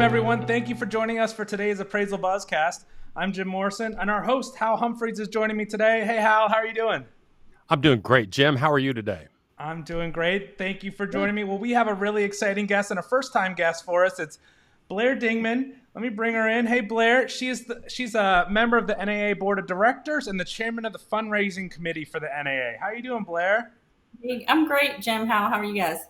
everyone. Thank you for joining us for today's Appraisal Buzzcast. I'm Jim Morrison, and our host, Hal Humphreys, is joining me today. Hey, Hal, how are you doing? I'm doing great. Jim, how are you today? I'm doing great. Thank you for joining me. Well, we have a really exciting guest and a first-time guest for us. It's Blair Dingeman. Let me bring her in. Hey, Blair. She's a member of the NAA Board of Directors and the chairman of the fundraising committee for the NAA. How are you doing, Blair? I'm great, Jim. How are you guys?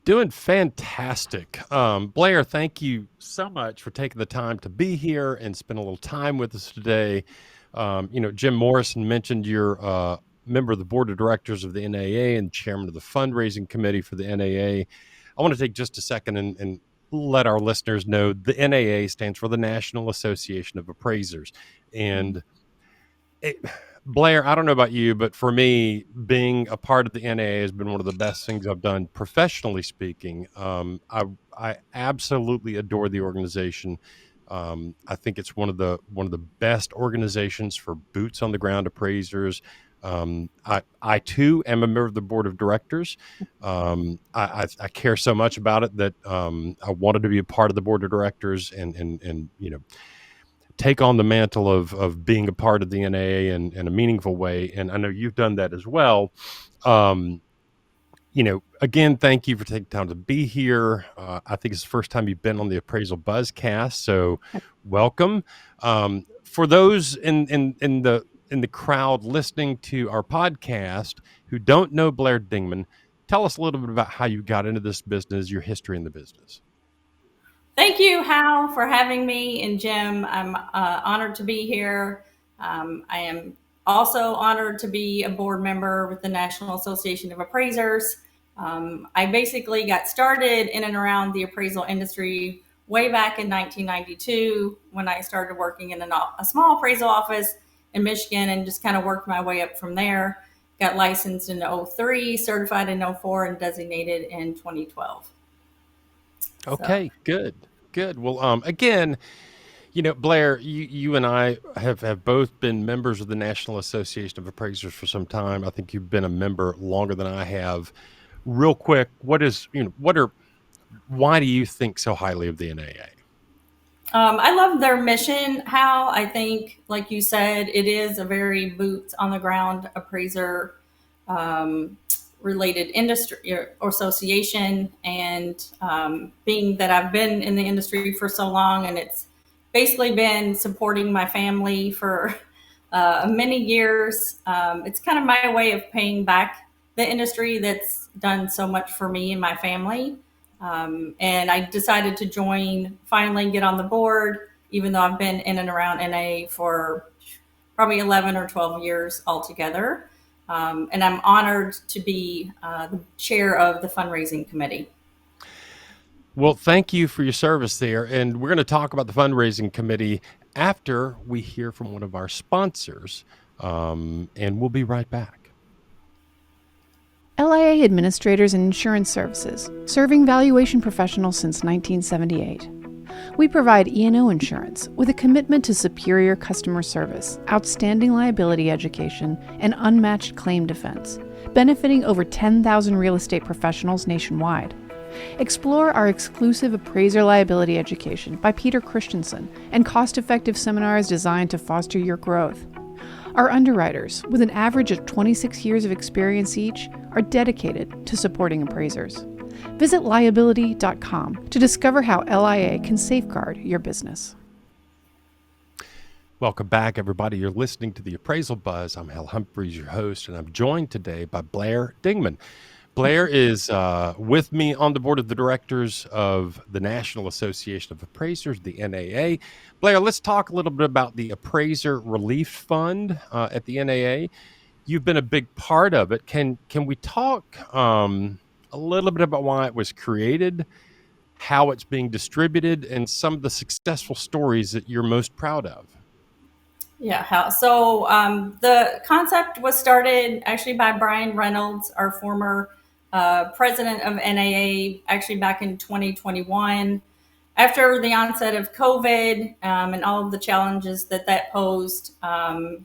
Doing fantastic. Blair, thank you so much for taking the time to be here and spend a little time with us today. Jim Morrison mentioned you're a member of the board of directors of the NAA and chairman of the fundraising committee for the NAA. I want to take just a second and let our listeners know the NAA stands for the National Association of Appraisers. And Blair, I don't know about you, but for me, being a part of the NAA has been one of the best things I've done professionally speaking. I absolutely adore the organization. I think it's one of the best organizations for boots on the ground appraisers. I too am a member of the board of directors. I care so much about it that I wanted to be a part of the board of directors and take on the mantle of being a part of the NAA in a meaningful way. And I know you've done that as well. Again, thank you for taking time to be here. I think it's the first time you've been on the Appraisal Buzzcast, so welcome. For those in the crowd listening to our podcast who don't know Blair Dingeman, tell us a little bit about how you got into this business, your history in the business. Thank you, Hal, for having me. And Jim, I'm honored to be here. I am also honored to be a board member with the National Association of Appraisers. I basically got started in and around the appraisal industry way back in 1992 when I started working in a small appraisal office in Michigan and just kind of worked my way up from there. Got licensed in 2003, certified in 2004, and designated in 2012. Okay, good. Well, again, Blair, you and I have both been members of the National Association of Appraisers for some time. I think you've been a member longer than I have. Real quick, why do you think so highly of the NAA? I love their mission, Hal. I think, like you said, it is a very boots on the ground appraiser related industry or association. And being that I've been in the industry for so long, and it's basically been supporting my family for many years, it's kind of my way of paying back the industry that's done so much for me and my family. And I decided to finally get on the board, even though I've been in and around NA for probably 11 or 12 years altogether. And I'm honored to be the chair of the fundraising committee. Well, thank you for your service there. And we're going to talk about the fundraising committee after we hear from one of our sponsors. And we'll be right back. LIA Administrators and Insurance Services, serving valuation professionals since 1978. We provide E&O insurance with a commitment to superior customer service, outstanding liability education, and unmatched claim defense, benefiting over 10,000 real estate professionals nationwide. Explore our exclusive Appraiser Liability Education by Peter Christensen and cost-effective seminars designed to foster your growth. Our underwriters, with an average of 26 years of experience each, are dedicated to supporting appraisers. Visit liability.com to discover how LIA can safeguard your business. Welcome back, everybody. You're listening to the Appraisal Buzz. I'm Hal Humphreys, your host, and I'm joined today by Blair Dingeman. Blair is with me on the board of the directors of the National Association of Appraisers, the NAA. Blair, let's talk a little bit about the Appraiser Relief Fund at the NAA. You've been a big part of it. Can we talk a little bit about why it was created, how it's being distributed, and some of the successful stories that you're most proud of? Yeah, so the concept was started actually by Brian Reynolds, our former president of NAA, actually back in 2021. After the onset of COVID and all of the challenges that posed,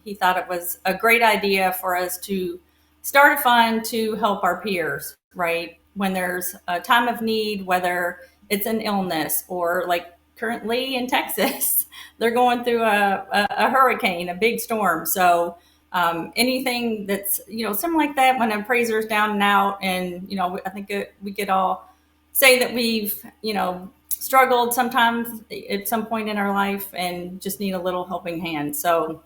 he thought it was a great idea for us to start a fund to help our peers, right? When there's a time of need, whether it's an illness, or like currently in Texas, they're going through a hurricane, a big storm. So anything that's, something like that, when an appraiser's down and out, and, I think we could all say that we've, struggled sometimes at some point in our life and just need a little helping hand. So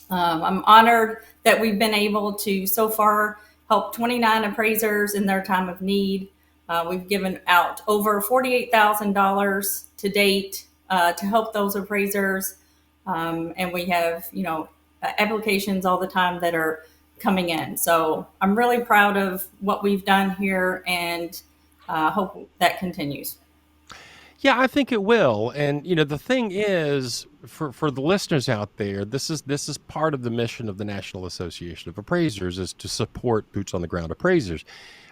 I'm honored that we've been able to so far help 29 appraisers in their time of need. We've given out over $48,000 to date to help those appraisers. And we have, applications all the time that are coming in. So I'm really proud of what we've done here, and hope that continues. Yeah, I think it will. And the thing is, for the listeners out there, this is part of the mission of the National Association of Appraisers, is to support boots on the ground appraisers.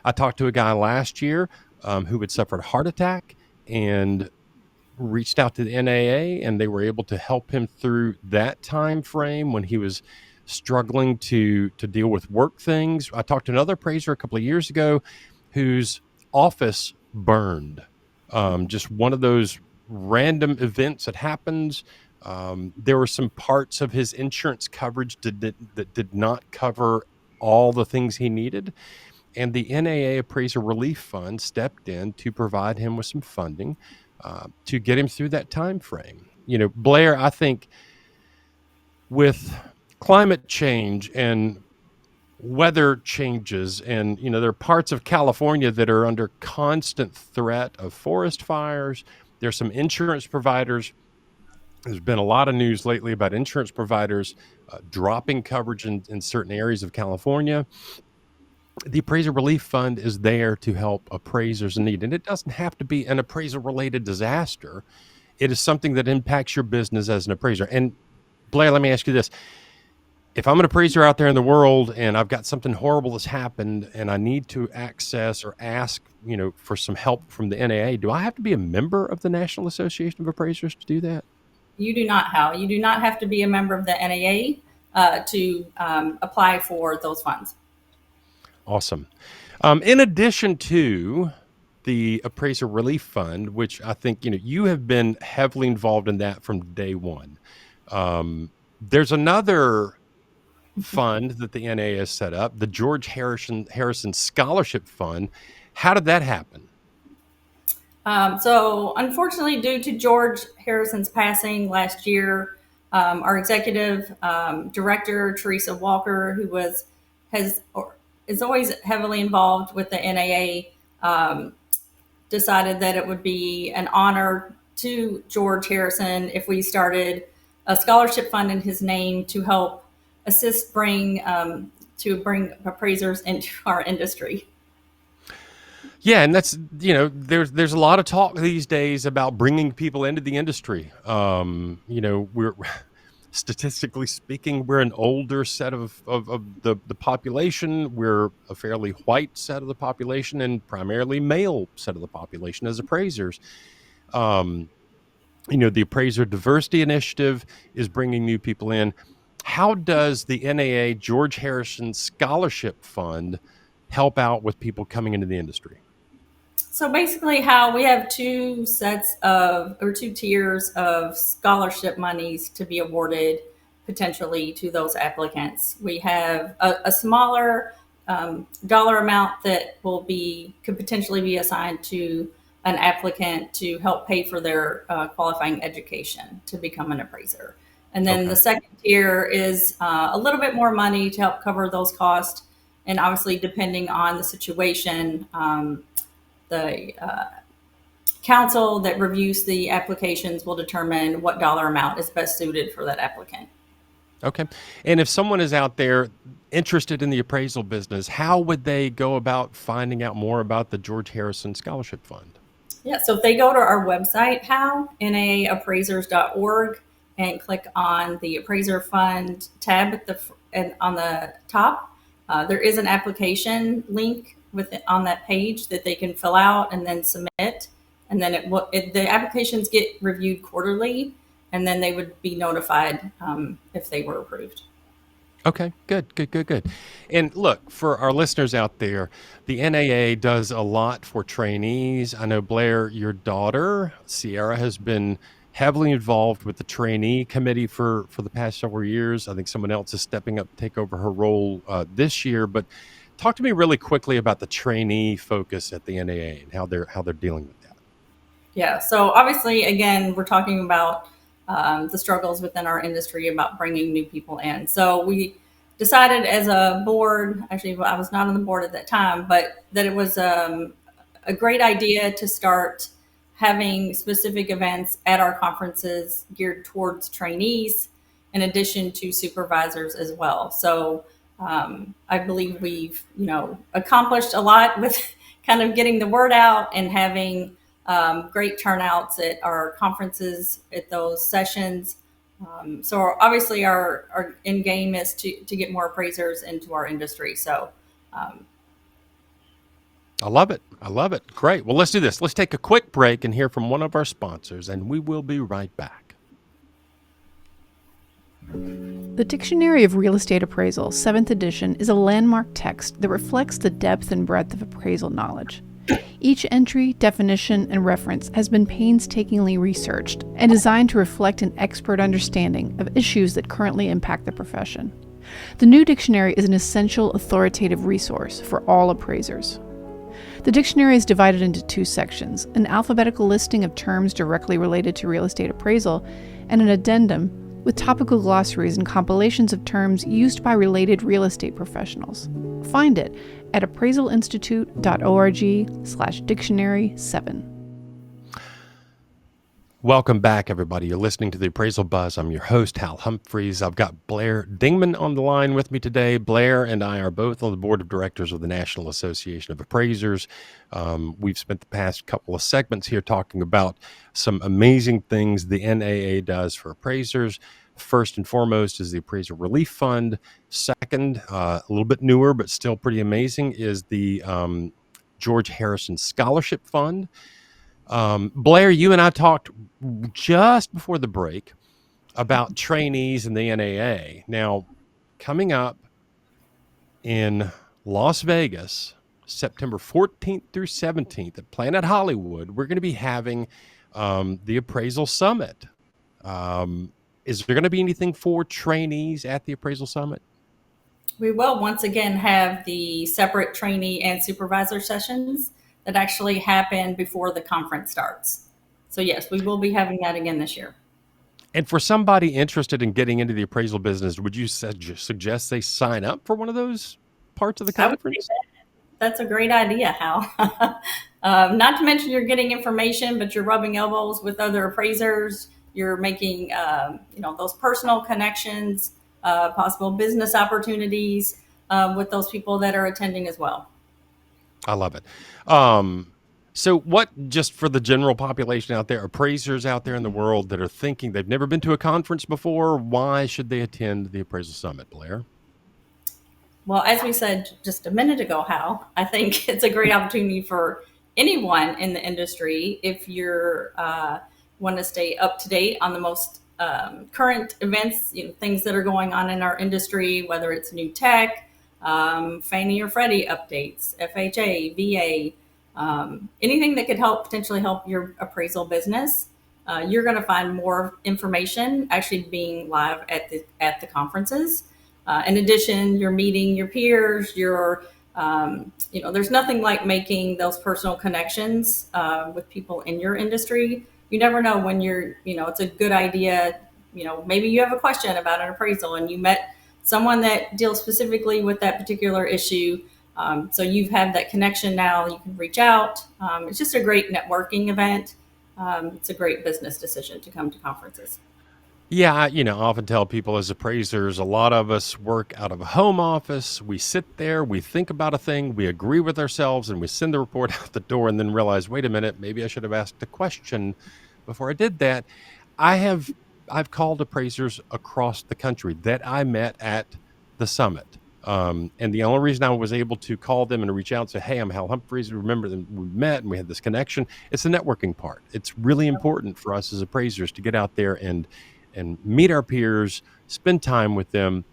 I talked to a guy last year who had suffered a heart attack and reached out to the NAA, and they were able to help him through that time frame when he was struggling to deal with work things. I talked to another appraiser a couple of years ago whose office burned. Just one of those random events that happens. There were some parts of his insurance coverage that did not cover all the things he needed. And the NAA Appraiser Relief Fund stepped in to provide him with some funding to get him through that time frame. Blair, I think with climate change and weather changes, and there are parts of California that are under constant threat of forest fires. There's some insurance providers. There's been a lot of news lately about insurance providers dropping coverage in certain areas of California. The Appraiser Relief Fund is there to help appraisers in need, and it doesn't have to be an appraisal-related disaster. It is something that impacts your business as an appraiser. And Blair, let me ask you this. If I'm an appraiser out there in the world and I've got something horrible that's happened and I need to access or ask, for some help from the NAA, do I have to be a member of the National Association of Appraisers to do that? You do not, Hal. You do not have to be a member of the NAA to apply for those funds. Awesome. In addition to the Appraiser Relief Fund, which I think, you have been heavily involved in that from day one. There's another fund that the NAA has set up, the George Harrison Scholarship Fund. How did that happen? So unfortunately, due to George Harrison's passing last year, our executive director, Teresa Walker, who is always heavily involved with the NAA, decided that it would be an honor to George Harrison if we started a scholarship fund in his name to help assist bring appraisers into our industry. Yeah, and that's, there's a lot of talk these days about bringing people into the industry. We're statistically speaking, we're an older set of the population. We're a fairly white set of the population and primarily male set of the population as appraisers. The Appraiser Diversity Initiative is bringing new people in. How does the NAA George Harrison Scholarship Fund help out with people coming into the industry? So basically, how we have two tiers of scholarship monies to be awarded potentially to those applicants. We have a smaller dollar amount that could potentially be assigned to an applicant to help pay for their qualifying education to become an appraiser. And then the second tier is a little bit more money to help cover those costs. And obviously, depending on the situation, the council that reviews the applications will determine what dollar amount is best suited for that applicant. Okay. And if someone is out there interested in the appraisal business, how would they go about finding out more about the George Harrison Scholarship Fund? Yeah, so if they go to our website, naaappraisers.org, and click on the Appraiser Fund tab on the top, there is an application link on that page that they can fill out and then submit. And then the applications get reviewed quarterly, and then they would be notified if they were approved. Okay, good. And look, for our listeners out there, the NAA does a lot for trainees. I know, Blair, your daughter, Sierra, has been heavily involved with the trainee committee for the past several years. I think someone else is stepping up to take over her role this year. But talk to me really quickly about the trainee focus at the NAA and how they're dealing with that. Yeah. So obviously, again, we're talking about the struggles within our industry about bringing new people in. So we decided as a board, actually, I was not on the board at that time, but that it was a great idea to start having specific events at our conferences geared towards trainees in addition to supervisors as well. So I believe we've, accomplished a lot with kind of getting the word out and having great turnouts at our conferences at those sessions. So obviously our end game is to get more appraisers into our industry. So I love it. Great. Well, let's do this. Let's take a quick break and hear from one of our sponsors, and we will be right back. The Dictionary of Real Estate Appraisal, 7th edition, is a landmark text that reflects the depth and breadth of appraisal knowledge. Each entry, definition, and reference has been painstakingly researched and designed to reflect an expert understanding of issues that currently impact the profession. The new dictionary is an essential authoritative resource for all appraisers. The dictionary is divided into 2 sections, an alphabetical listing of terms directly related to real estate appraisal, and an addendum with topical glossaries and compilations of terms used by related real estate professionals. Find it at appraisalinstitute.org/dictionary7. Welcome back, everybody. You're listening to the Appraisal Buzz. I'm your host, Hal Humphreys. I've got Blair Dingeman on the line with me today. Blair and I are both on the board of directors of the National Association of Appraisers. We've spent the past couple of segments here talking about some amazing things the NAA does for appraisers. First and foremost is the Appraiser Relief Fund. Second, a little bit newer, but still pretty amazing, is the George Harrison Scholarship Fund. Blair, you and I talked just before the break about trainees in the NAA. Now, coming up in Las Vegas, September 14th through 17th at Planet Hollywood, we're going to be having the Appraisal Summit. Is there going to be anything for trainees at the Appraisal Summit? we will once again have the separate trainee and supervisor sessions that actually happen before the conference starts. So yes, we will be having that again this year. And for somebody interested in getting into the appraisal business, would you suggest they sign up for one of those parts of the conference? That's a great idea, Hal. Not to mention you're getting information, but you're rubbing elbows with other appraisers. You're making, those personal connections, possible business opportunities with those people that are attending as well. I love it. So what, just for the general population out there, appraisers out there in the world that are thinking they've never been to a conference before, why should they attend the Appraisal Summit, Blair? Well, as we said just a minute ago, Hal, I think it's a great opportunity for anyone in the industry if you're want to stay up to date on the most current events, things that are going on in our industry, whether it's new tech, Fannie or Freddie updates, FHA, VA, anything that could potentially help your appraisal business. You're going to find more information actually being live at the conferences. In addition, you're meeting your peers. There's nothing like making those personal connections with people in your industry. You never know when it's a good idea. Maybe you have a question about an appraisal and you met someone that deals specifically with that particular issue. So you've had that connection now. You can reach out. It's just a great networking event. It's a great business decision to come to conferences. Yeah, I often tell people as appraisers, a lot of us work out of a home office. We sit there, we think about a thing, we agree with ourselves, and we send the report out the door and then realize, wait a minute, maybe I should have asked a question before I did that. I've called appraisers across the country that I met at the summit. And the only reason I was able to call them and reach out and say, hey, I'm Hal Humphreys. Remember that we met and we had this connection. It's the networking part. It's really important for us as appraisers to get out there and meet our peers, spend time with them,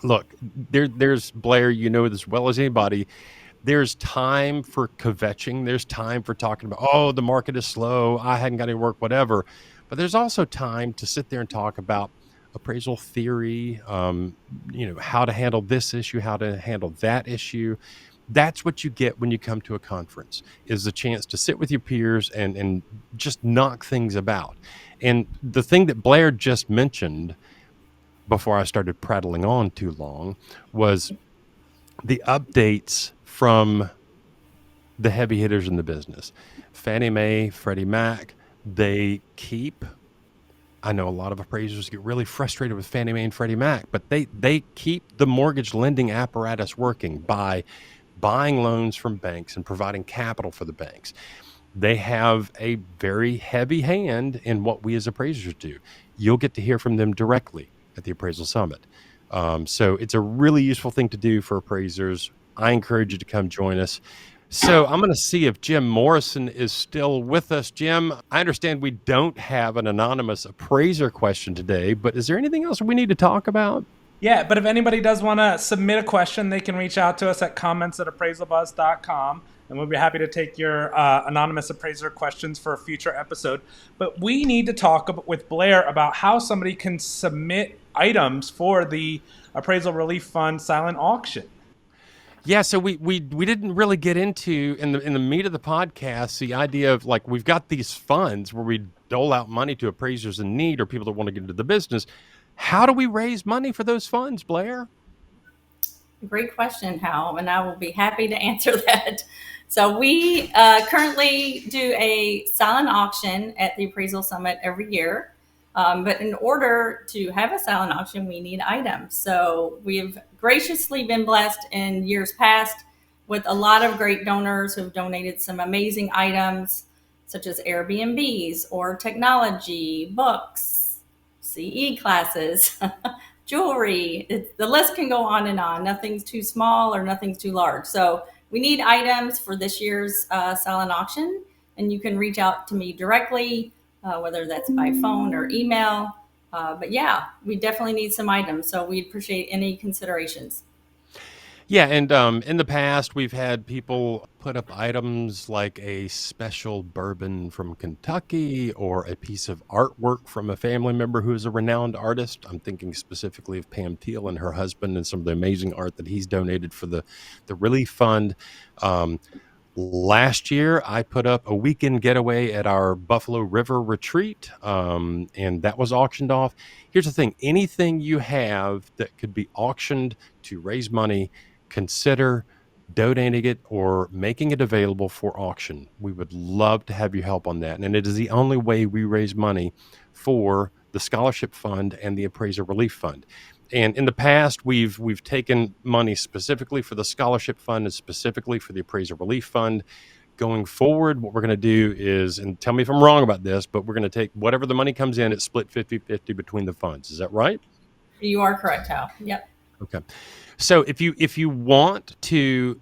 Look, there's Blair, you know as well as anybody. There's time for kvetching. There's time for talking about, oh, the market is slow. I hadn't got any work, whatever. But there's also time to sit there and talk about appraisal theory, how to handle this issue, how to handle that issue. That's what you get when you come to a conference, is the chance to sit with your peers and just knock things about. And the thing that Blair just mentioned before I started prattling on too long was the updates from the heavy hitters in the business. Fannie Mae, Freddie Mac, I know a lot of appraisers get really frustrated with Fannie Mae and Freddie Mac, but they keep the mortgage lending apparatus working by buying loans from banks and providing capital for the banks. They have a very heavy hand in what we as appraisers do. You'll get to hear from them directly at the Appraisal Summit. So it's a really useful thing to do for appraisers. I encourage you to come join us. So I'm going to see if Jim Morrison is still with us. Jim, I understand we don't have an anonymous appraiser question today, but is there anything else we need to talk about? Yeah, but if anybody does want to submit a question, they can reach out to us at comments@appraisalbuzz.com, and we'll be happy to take your anonymous appraiser questions for a future episode. But we need to talk with Blair about how somebody can submit items for the Appraisal Relief Fund silent auction. Yeah, so we didn't really get into in the meat of the podcast the idea of, like, we've got these funds where we dole out money to appraisers in need or people that want to get into the business. How do we raise money for those funds, Blair? Great question, Hal, and I will be happy to answer that. So we currently do a silent auction at the Appraisal Summit every year. But in order to have a silent auction, we need items. So we've graciously been blessed in years past with a lot of great donors who've donated some amazing items, such as Airbnbs or technology, books, CE classes, jewelry. The list can go on and on. Nothing's too small or nothing's too large. So we need items for this year's silent auction, and you can reach out to me directly, whether that's by phone or email. But yeah, we definitely need some items. So we appreciate any considerations. Yeah, and in the past, we've had people put up items like a special bourbon from Kentucky or a piece of artwork from a family member who is a renowned artist. I'm thinking specifically of Pam Teal and her husband and some of the amazing art that he's donated for the Relief Fund. Last year, I put up a weekend getaway at our Buffalo River retreat, and that was auctioned off. Here's the thing. Anything you have that could be auctioned to raise money, consider donating it or making it available for auction. We would love to have your help on that. And it is the only way we raise money for the Scholarship Fund and the Appraiser Relief Fund. And in the past, we've taken money specifically for the Scholarship Fund and specifically for the Appraiser Relief Fund. Going forward, what we're going to do is, and tell me if I'm wrong about this, but we're going to take whatever the money comes in, it's split 50-50 between the funds. Is that right? You are correct, Hal. Yep. Okay. So if you want to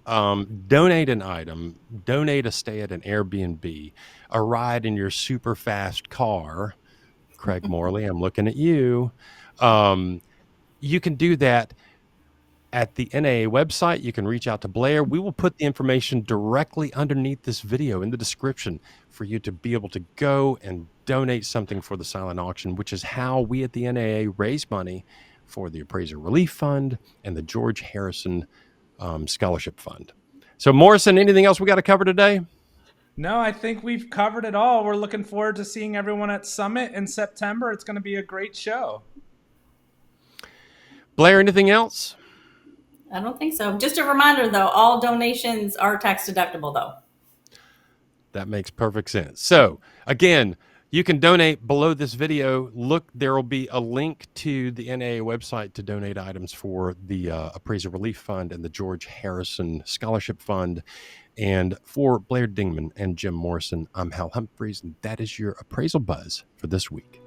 donate an item, donate a stay at an Airbnb, a ride in your super fast car, Craig Morley, I'm looking at you. You can do that at the NAA website. You can reach out to Blair. We will put the information directly underneath this video in the description for you to be able to go and donate something for the silent auction, which is how we at the NAA raise money for the Appraiser Relief Fund and the George Harrison Scholarship Fund. So, Morrison, anything else we got to cover today? No, I think we've covered it all. We're looking forward to seeing everyone at Summit in September. It's going to be a great show. Blair, anything else? I don't think so. Just a reminder, though, all donations are tax deductible, though. That makes perfect sense. So, again, you can donate below this video. Look, there will be a link to the NAA website to donate items for the Appraiser Relief Fund and the George Harrison Scholarship Fund. And for Blair Dingeman and Jim Morrison, I'm Hal Humphreys, and that is your Appraisal Buzz for this week.